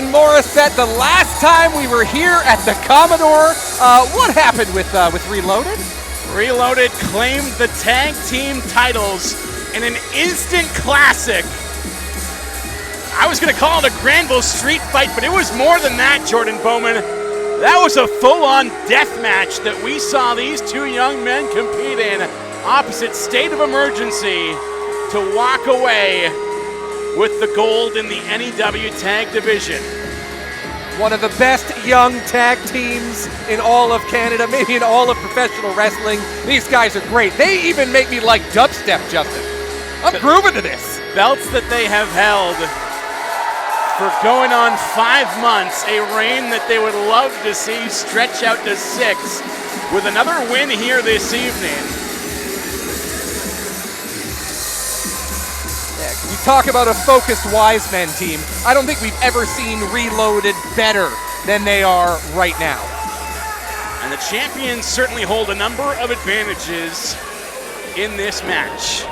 Justin Morissette. The last time we were here at the Commodore, what happened with Reloaded? Reloaded claimed the tag team titles in an instant classic. I was going to call it a Granville Street fight, but it was more than that, Jordan Bowman. That was a full-on death match that we saw these two young men compete in opposite State of Emergency to walk away with the gold in the NEW Tag Division. One of the best young tag teams in all of Canada, maybe in all of professional wrestling. These guys are great. They even make me like dubstep, Justin. I'm grooving to this. Belts that they have held for going on 5 months, a reign that they would love to see stretch out to 6 with another win here this evening. You talk about a focused Wisemen team. I don't think we've ever seen Reloaded better than they are right now. And the champions certainly hold a number of advantages in this match.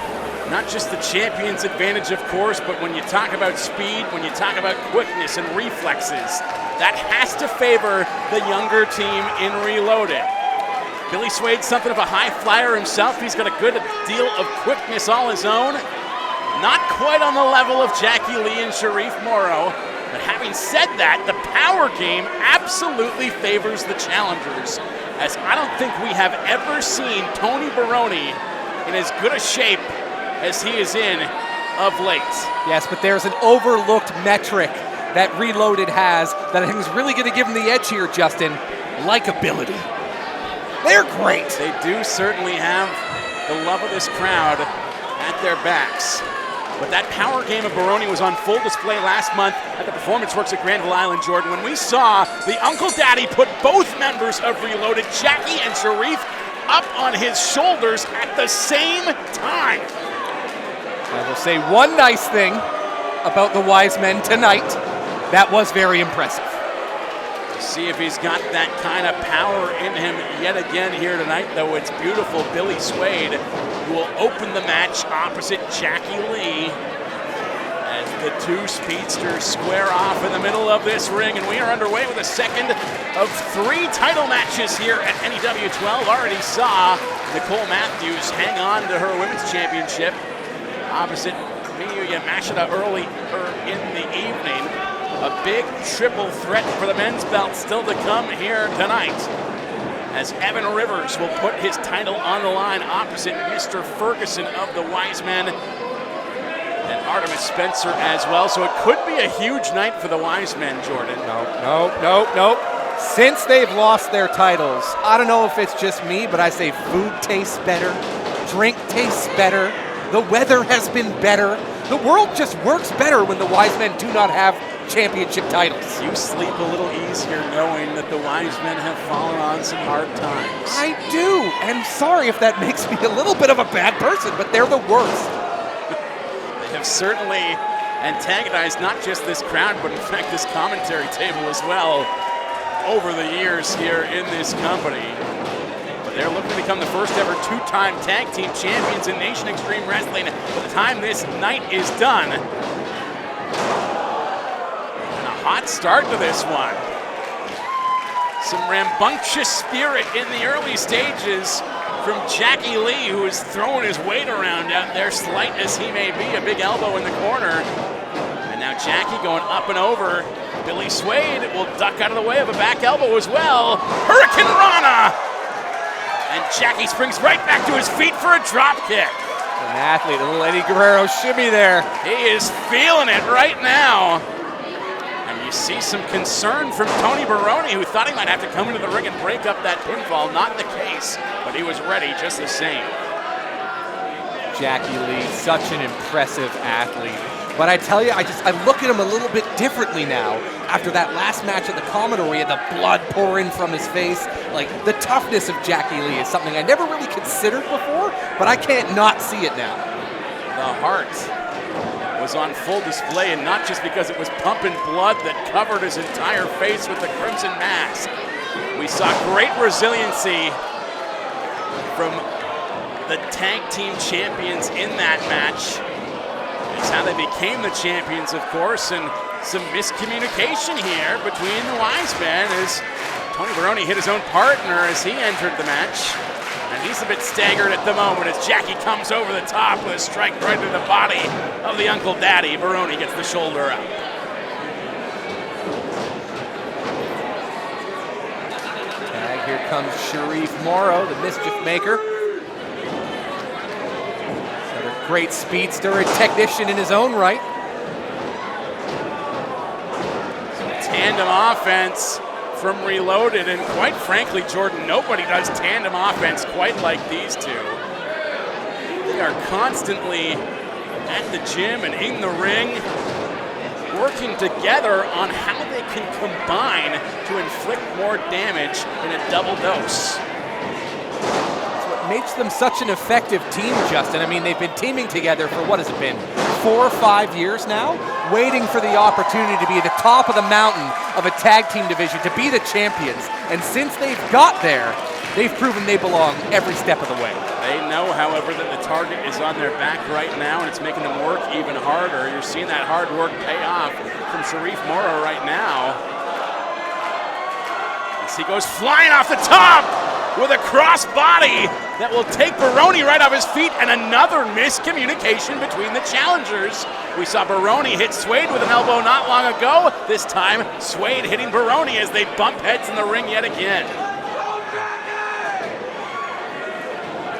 Not just the champion's advantage, of course, but when you talk about speed, when you talk about quickness and reflexes, that has to favor the younger team in Reloaded. Billy Suede's something of a high flyer himself. He's got a good deal of quickness all his own. Not quite on the level of Jacky Lee and Hareef Morrow, but having said that, the power game absolutely favors the challengers, as I don't think we have ever seen Tony Baroni in as good a shape as he is in of late. Yes, but there's an overlooked metric that Reloaded has that I think is really going to give him the edge here, Justin. Likeability. They're great. They do certainly have the love of this crowd at their backs. But that power game of Baroni was on full display last month at the Performance Works at Granville Island, Jordan, when we saw the Uncle Daddy put both members of Reloaded, Jacky and Hareef, up on his shoulders at the same time. I will say one nice thing about the Wisemen tonight. That was very impressive. See if he's got that kind of power in him yet again here tonight, though. It's beautiful Billy Suede who will open the match opposite Jacky Lee as the two speedsters square off in the middle of this ring. And we are underway with a second of 3 title matches here at NEW 12. Already saw Nicole Matthews hang on to her women's championship opposite Miyu Yamashita earlier in the evening. A big triple threat for the men's belt still to come here tonight, as Evan Rivers will put his title on the line opposite Mr. Ferguson of the Wisemen and Artemis Spencer as well. So it could be a huge night for the Wisemen, Jordan. No. Since they've lost their titles, I don't know if it's just me, but I say food tastes better, drink tastes better, the weather has been better. The world just works better when the Wisemen do not have championship titles. You sleep a little easier knowing that the Wisemen have fallen on some hard times. I do, and sorry if that makes me a little bit of a bad person, but they're the worst. They have certainly antagonized not just this crowd, but in fact this commentary table as well over the years here in this company. But they're looking to become the first ever 2-time tag team champions in Nation Extreme Wrestling by the time this night is done. Hot start to this one. Some rambunctious spirit in the early stages from Jacky Lee, who is throwing his weight around out there, slight as he may be, a big elbow in the corner. And now Jacky going up and over. Billy Suede will duck out of the way of a back elbow as well. Hurricane Rana! And Jacky springs right back to his feet for a drop kick. An athlete, a little Eddie Guerrero shimmy there. He is feeling it right now. You see some concern from Tony Baroni, who thought he might have to come into the ring and break up that pinfall. Not the case, but he was ready just the same. Jacky Lee, such an impressive athlete. But I tell you, I look at him a little bit differently now. After that last match at the Commodore, he had the blood pouring from his face. Like, the toughness of Jacky Lee is something I never really considered before, but I can't not see it now. The heart was on full display, and not just because it was pumping blood that covered his entire face with the crimson mask. We saw great resiliency from the tag team champions in that match. It's how they became the champions, of course, and some miscommunication here between the Wisemen as Tony Baroni hit his own partner as he entered the match. And he's a bit staggered at the moment as Jacky comes over the top with a strike right to the body of the Uncle Daddy. Baroni gets the shoulder up. Tag, here comes Hareef Morrow, the mischief maker. Another great speedster and technician in his own right. Tandem offense from Reloaded, and quite frankly, Jordan, nobody does tandem offense quite like these two. They are constantly at the gym and in the ring, working together on how they can combine to inflict more damage in a double dose. That's what makes them such an effective team, Justin. I mean, they've been teaming together for, what has it been, 4 or 5 years now, waiting for the opportunity to be at the top of the mountain of a tag team division, to be the champions. And since they've got there, they've proven they belong every step of the way. They know, however, that the target is on their back right now, and it's making them work even harder. You're seeing that hard work pay off from Hareef Morrow right now. As he goes flying off the top with a cross body that will take Baroni right off his feet, and another miscommunication between the challengers. We saw Baroni hit Suede with an elbow not long ago. This time, Suede hitting Baroni as they bump heads in the ring yet again.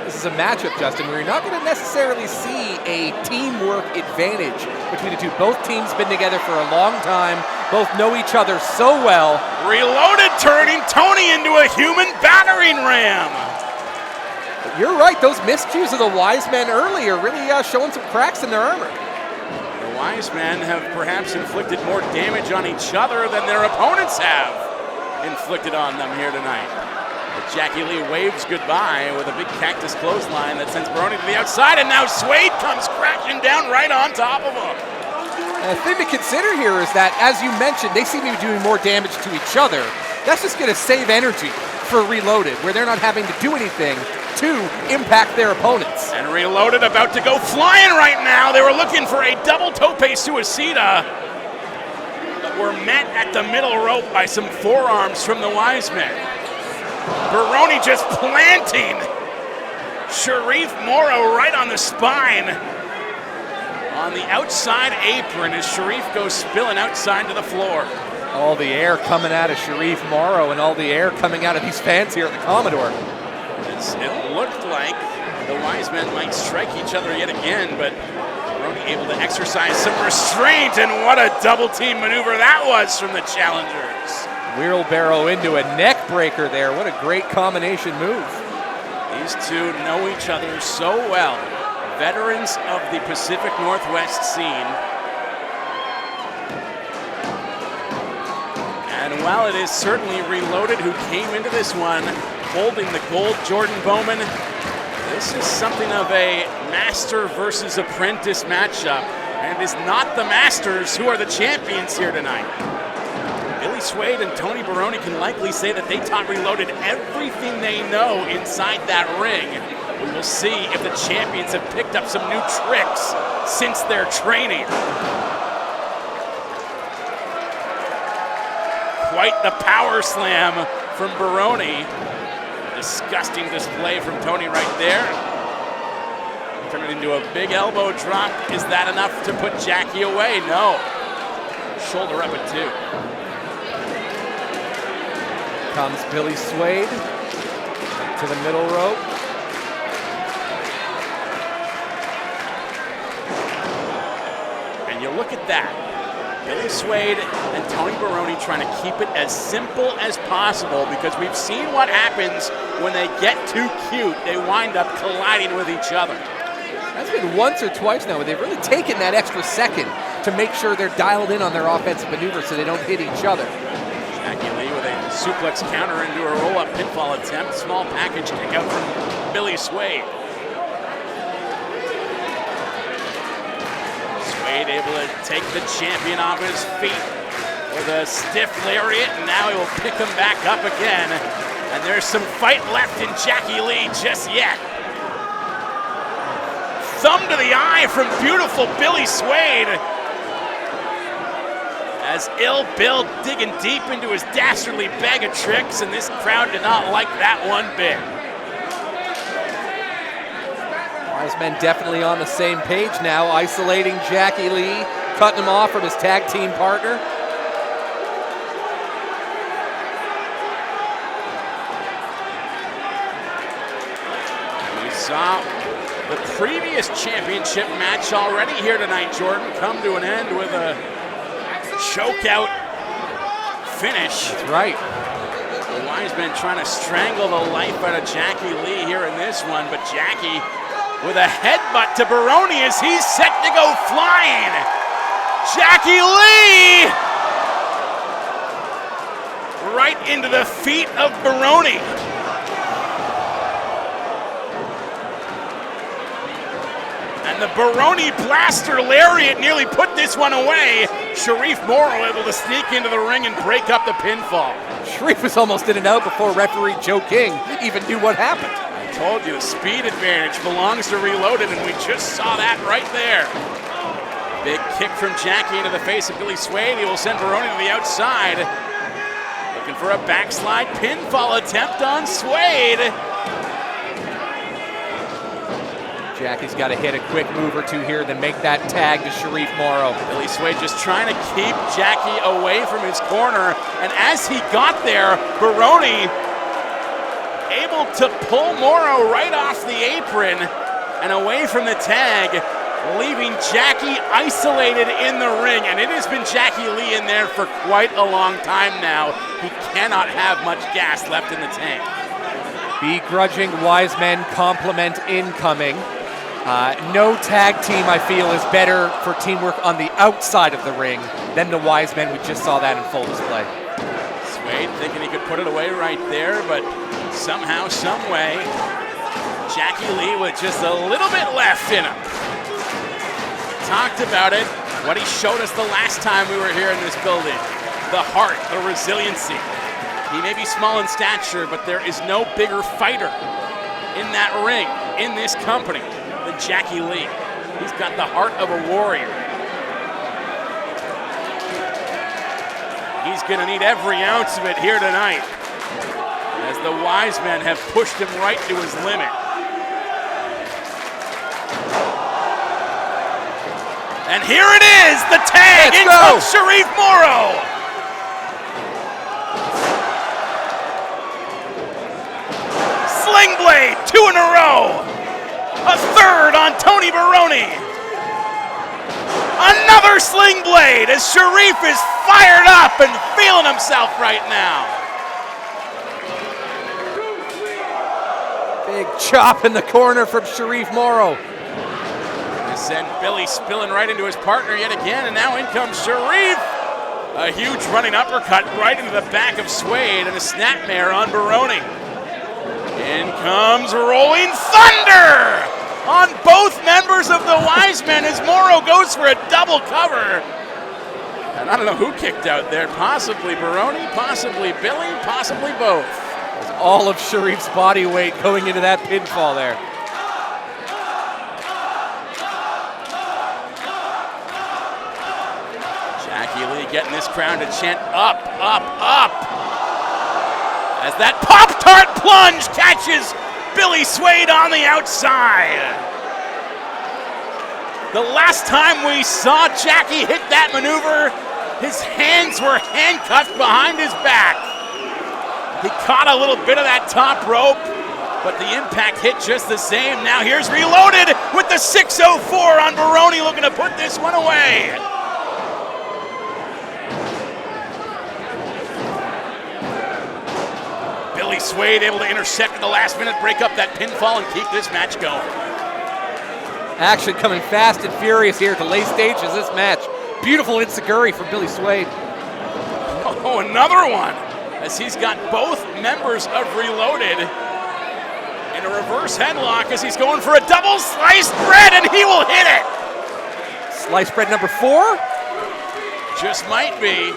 This is a matchup, Justin, where you're not going to necessarily see a teamwork advantage between the two. Both teams been together for a long time. Both know each other so well. Reloaded turning Tony into a human battering ram. But you're right, those miscues of the Wisemen earlier really showing some cracks in their armor. The Wisemen have perhaps inflicted more damage on each other than their opponents have inflicted on them here tonight. But Jacky Lee waves goodbye with a big cactus clothesline that sends Baroni to the outside, and now Suede comes crashing down right on top of him. And the thing to consider here is that, as you mentioned, they seem to be doing more damage to each other. That's just going to save energy for Reloaded, where they're not having to do anything to impact their opponents. And Reloaded about to go flying right now. They were looking for a double tope suicida, but were met at the middle rope by some forearms from the Wisemen. Baroni just planting Hareef Morrow right on the spine on the outside apron as Hareef goes spilling outside to the floor. All the air coming out of Hareef Morrow and all the air coming out of these fans here at the Commodore. It looked like the Wisemen might strike each other yet again, but Baroni able to exercise some restraint, and what a double team maneuver that was from the challengers. Wheelbarrow into a neck breaker there. What a great combination move. These two know each other so well. Veterans of the Pacific Northwest scene. And while it is certainly Reloaded who came into this one holding the gold Jordan Bowman, this is something of a master versus apprentice matchup. And it is not the masters who are the champions here tonight. Billy Suede and Tony Baroni can likely say that they taught Reloaded everything they know inside that ring. We will see if the champions have picked up some new tricks since their training. Quite the power slam from Baroni. Disgusting display from Tony right there. Turn it into a big elbow drop. Is that enough to put Jacky away? No. Shoulder up at 2. Comes Billy Suede to the middle rope. And you look at that. Billy Suede and Tony Baroni trying to keep it as simple as possible, because we've seen what happens when they get too cute. They wind up colliding with each other. That's been once or twice now where they've really taken that extra second to make sure they're dialed in on their offensive maneuvers so they don't hit each other. Jacky Lee with a suplex counter into a roll-up pinfall attempt. Small package kick out from Billy Suede. Suede able to take the champion off his feet with a stiff lariat, and now he will pick him back up again. And there's some fight left in Jacky Lee just yet. Thumb to the eye from beautiful Billy Suede. As Ill Bill digging deep into his dastardly bag of tricks, and this crowd did not like that one bit. Wisemen definitely on the same page now, isolating Jacky Lee, cutting him off from his tag team partner. We saw the previous championship match already here tonight, Jordan, come to an end with a choke-out finish. That's right. The Wisemen trying to strangle the life out of Jacky Lee here in this one, but Jacky with a headbutt to Baroni as he's set to go flying. Jacky Lee! Right into the feet of Baroni. And the Baroni Blaster Lariat nearly put this one away. Hareef Morrow able to sneak into the ring and break up the pinfall. Hareef was almost in and out before referee Joe King even knew what happened. I told you the speed advantage belongs to Reloaded, and we just saw that right there. Big kick from Jacky into the face of Billy Suede. He will send Baroni to the outside. Looking for a backslide pinfall attempt on Suede. Jacky's got to hit a quick move or two here, then make that tag to Hareef Morrow. Billy Suede just trying to keep Jacky away from his corner, and as he got there, Baroni able to pull Morrow right off the apron and away from the tag, leaving Jacky isolated in the ring, and it has been Jacky Lee in there for quite a long time now. He cannot have much gas left in the tank. Begrudging Wisemen compliment incoming. No tag team, I feel, is better for teamwork on the outside of the ring than the Wisemen. We just saw that in full display. Suede thinking he could put it away right there, but somehow, some way, Jacky Lee with just a little bit left in him. Talked about it, what he showed us the last time we were here in this building. The heart, the resiliency. He may be small in stature, but there is no bigger fighter in that ring, in this company, than Jacky Lee. He's got the heart of a warrior. He's gonna need every ounce of it here tonight, as the Wisemen have pushed him right to his limit. And here it is, the tag. In comes Hareef Morrow. Sling blade, 2 in a row. A third on Tony Baroni. Another sling blade as Hareef is fired up and feeling himself right now. Big chop in the corner from Hareef Morrow. This sent Billy spilling right into his partner yet again, and now in comes Hareef. A huge running uppercut right into the back of Suede and a snapmare on Baroni. In comes Rolling Thunder on both members of the Wisemen as Morrow goes for a double cover. And I don't know who kicked out there. Possibly Baroni, possibly Billy, possibly both. All of Hareef's body weight going into that pinfall there. Jacky Lee getting this crowd to chant up, up, up. As that Pop-Tart plunge catches Billy Suede on the outside. The last time we saw Jacky hit that maneuver, his hands were handcuffed behind his back. He caught a little bit of that top rope, but the impact hit just the same. Now here's Reloaded with the 604 on Baroni, looking to put this one away. Billy Suede able to intercept at the last minute, break up that pinfall, and keep this match going. Action coming fast and furious here at the late stages of this match. Beautiful enziguri for Billy Suede. Oh, another one, as he's got both members of Reloaded in a reverse headlock as he's going for a double sliced bread, and he will hit it. Sliced bread number 4? Just might be.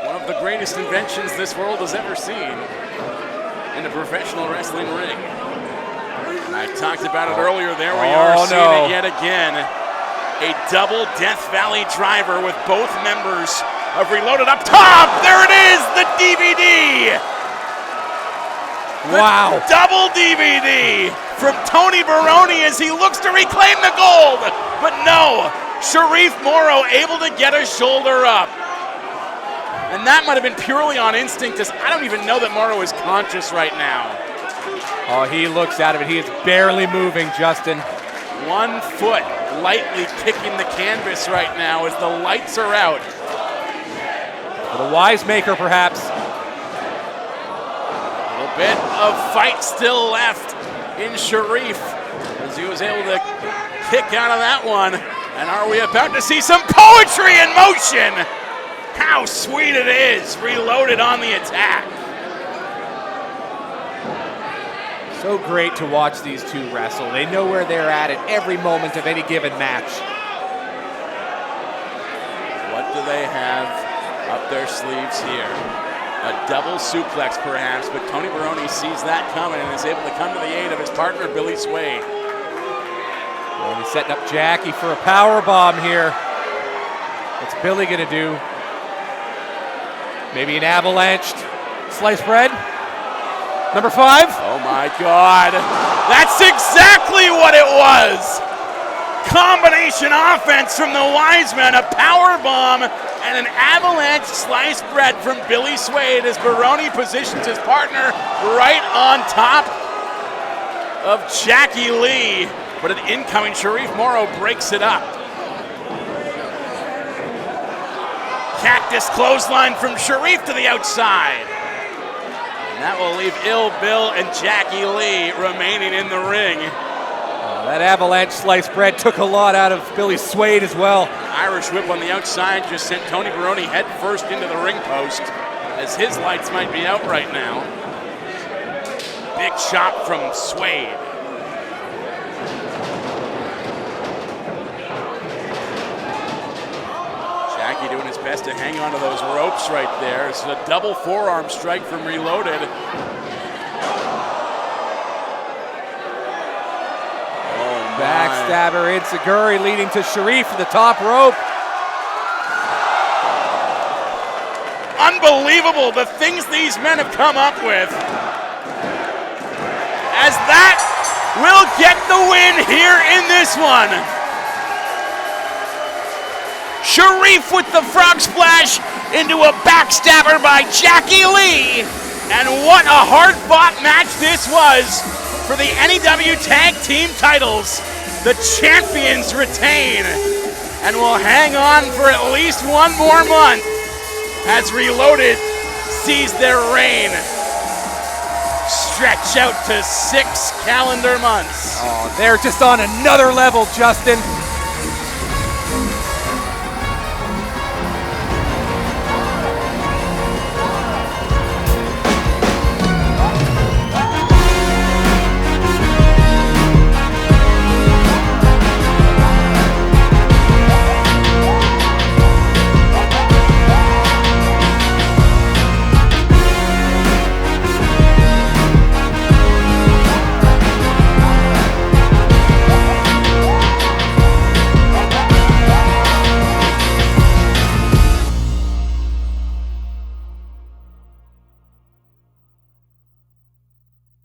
One of the greatest inventions this world has ever seen in a professional wrestling ring. I talked about it earlier. There we are, seeing it yet again. A double Death Valley driver with both members of Reloaded up top. There it is, the DVD. Wow. The double DVD from Tony Baroni as he looks to reclaim the gold. But no, Hareef Morrow able to get a shoulder up. And that might have been purely on instinct, as I don't even know that Morrow is conscious right now. Oh, he looks out of it. He is barely moving, Justin. 1 foot lightly kicking the canvas right now as the lights are out. For the Wisemaker, perhaps. A little bit of fight still left in Hareef as he was able to kick out of that one. And are we about to see some poetry in motion? How sweet it is, Reloaded on the attack. So great to watch these two wrestle. They know where they're at every moment of any given match. What do they have up their sleeves here? A double suplex perhaps, but Tony Baroni sees that coming and is able to come to the aid of his partner, Billy Suede. Well, he's setting up Jacky for a power bomb here. What's Billy gonna do? Maybe an avalanched sliced bread? Number 5? Oh my God. That's exactly what it was. Combination offense from the Wisemen, a power bomb and an avalanche sliced bread from Billy Suede as Baroni positions his partner right on top of Jacky Lee. But an incoming Hareef Morrow breaks it up. Cactus clothesline from Hareef to the outside. And that will leave Ill Bill and Jacky Lee remaining in the ring. That avalanche sliced bread took a lot out of Billy Suede as well. Irish whip on the outside just sent Tony Baroni head first into the ring post as his lights might be out right now. Big chop from Suede. Jacky doing his best to hang on to those ropes right there. It's a double forearm strike from Reloaded. Backstabber Enziguri leading to Hareef for the top rope. Unbelievable, the things these men have come up with. As that will get the win here in this one. Hareef with the frog splash into a backstabber by Jacky Lee. And what a hard-fought match this was for the NEW Tag Team titles. The champions retain and will hang on for at least one more month as Reloaded sees their reign stretch out to 6 calendar months. Oh, they're just on another level, Justin.